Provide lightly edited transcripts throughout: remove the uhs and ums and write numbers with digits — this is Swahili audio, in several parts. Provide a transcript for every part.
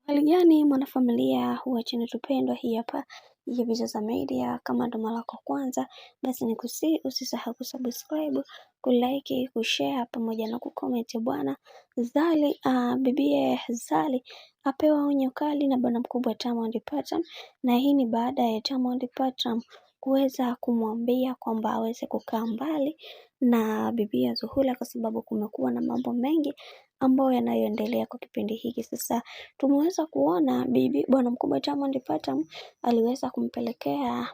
Hali gani mwanafamilia wa channel tupendwa hii hapa ya Bizoza Media. Kama ndo mara yako kwanza, basi nikusihi usisahau kusubscribe, kulike, kushare pamoja na kucomment bwana. Bibie Zari apewa onyo kali na bwana mkubwa Diamond Platnumz, na hii ni baada ya Diamond Platnumz kuweza kumwambia kwamba aweze kukaa mbali na bibia Zuhura kwa sababu kumekuwa na mambo mengi ambayo yanayoendelea kwa kipindi hiki. Sasa tumeweza kuona bwana mkubwa Diamond Platnumz aliweza kumpelekea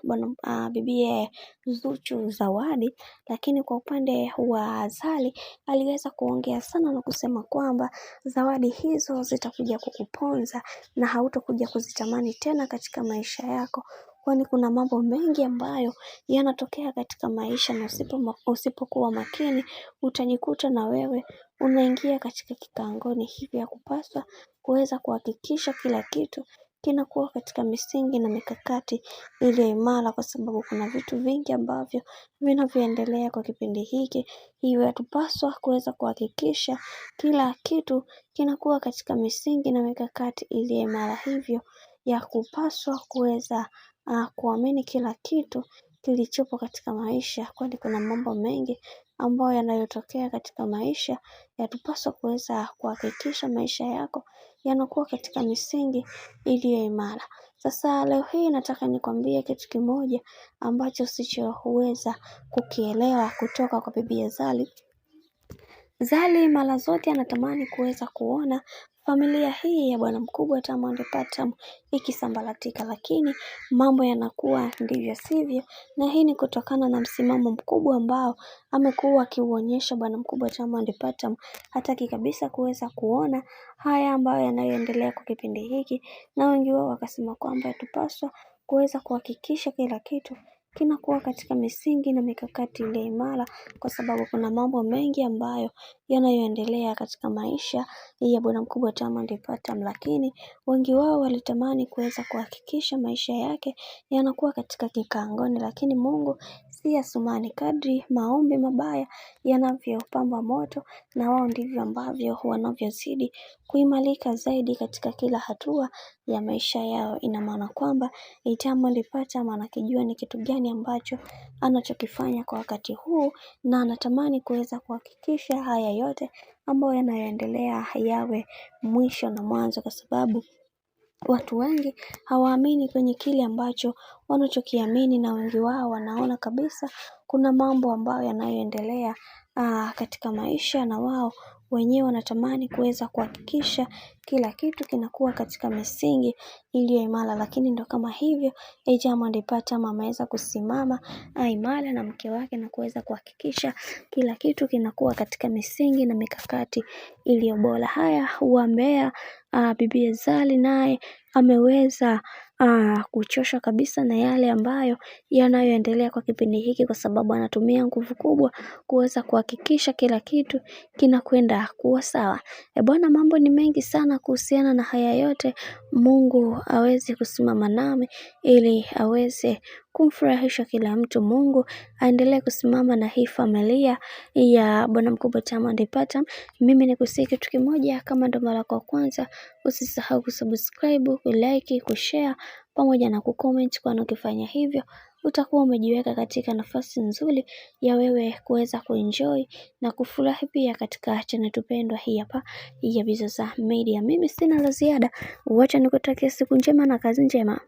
bibie Zuchu zawadi, lakini kwa upande wa Zari aliweza kuongea sana na kusema kwamba zawadi hizo zitakuja kukuponza na hautakuja kuzitamani tena katika maisha yako, kwani kuna mambo mengi ambayo yanatokea katika maisha na usipokuwa makini utajikuta na wewe unaingia katika kikangoni. Hivi ya kupaswa kuweza kuhakikisha kila kitu kinakuwa katika misingi na mikakati ile imara, kwa sababu kuna vitu vingi ambavyo vinavyoendelea kwa kipindi hiki. Hivyo yatupaswa kuweza kuhakikisha kila kitu kinakuwa katika misingi na mikakati ile imara, hivyo ya kupaswa kuweza kuamini kila kitu kilichopo katika maisha, kwani kuna mambo mengi ambayo yanayotokea katika maisha. Yatupaswa kuweza kuhakikisha maisha yako yanakuwa katika misingi iliyo imara. Sasa leo hii nataka nikwambie kitu kimoja ambacho usichoweza kukielewa kutoka kwa bibi Zari. Zari mara zote anatamani kuweza kuona familia hii ya bwana mkubwa Diamond Platnumz ikisambaratika, lakini mambo yanakuwa ndivyo sivyo, na hii ni kutokana na msimamo mkubwa ambao amekuwa akiuonyesha bwana mkubwa Diamond Platnumz. Hataki kabisa kuweza kuona haya ambayo yanayoendelea kwa kipindi hiki, na wengi wao wakasema kwamba tupaswa kuweza kuhakikisha kila kitu kinakuwa katika misingi na mikakati ile imara, kwa sababu kuna mambo mengi ambayo yanayoendelea katika maisha ya bwana mkubwa Diamond Platnumz, lakini wengi wao walitamani kuweza kuhakikisha maisha yake yanakuwa katika kikangoni, lakini Mungu si asumani. Kadri maombi mabaya yanavyopamba moto, na wao ndivyo ambavyo wanavyozidi kuimarika zaidi katika kila hatua ya maisha yao. Ina maana kwamba Diamond Platnumz anakijua ni kitu gani ambacho anachokifanya kwa wakati huu, na anatamani kuweza kuhakikisha haya yote ambayo yanayoendelea yawe mwisho na mwanzo, kwa sababu watu wengi hawaamini kwenye kile ambacho wanachokiamini, na wengi wao wanaona kabisa kuna mambo ambayo yanayoendelea katika maisha, na wao wenyewe wanatamani kuweza kuhakikisha kila kitu kinakuwa katika misingi iliyo imara. Lakini ndo kama hivyo Diamond Platnumz ameweza kusimama imara na mke wake na kuweza kuhakikisha kila kitu kinakuwa katika misingi na mikakati iliyo bora. Haya huambea bibi Zari naye ameweza kuchoshwa kabisa na yale ambayo yanayoendelea kwa kipindi hiki, kwa sababu anatumia nguvu kubwa kuweza kuhakikisha kila kitu kinakwenda kuwa sawa. Bwana, mambo ni mengi sana kuhusiana na haya yote. Mungu aweze kusimama nami ili aweze kumfurahisha kila mtu. Mungu aendelee kusimama na hii familia ya bwana mkubwa Diamond Platnumz. Mimi nikusihi kitu kimoja, kama ndo mara yako kwanza, usisahau kusubscribe, kulike, kushare pamoja na kucomment, kwani ukifanya hivyo utakuwa umejiweka katika nafasi nzuri ya wewe kuweza kuenjoy na kufurahi pia katika channel tupendwa hii hapa ya Bizoza Media. Mimi sina la ziada, wacha nikutakie siku njema na kazi njema.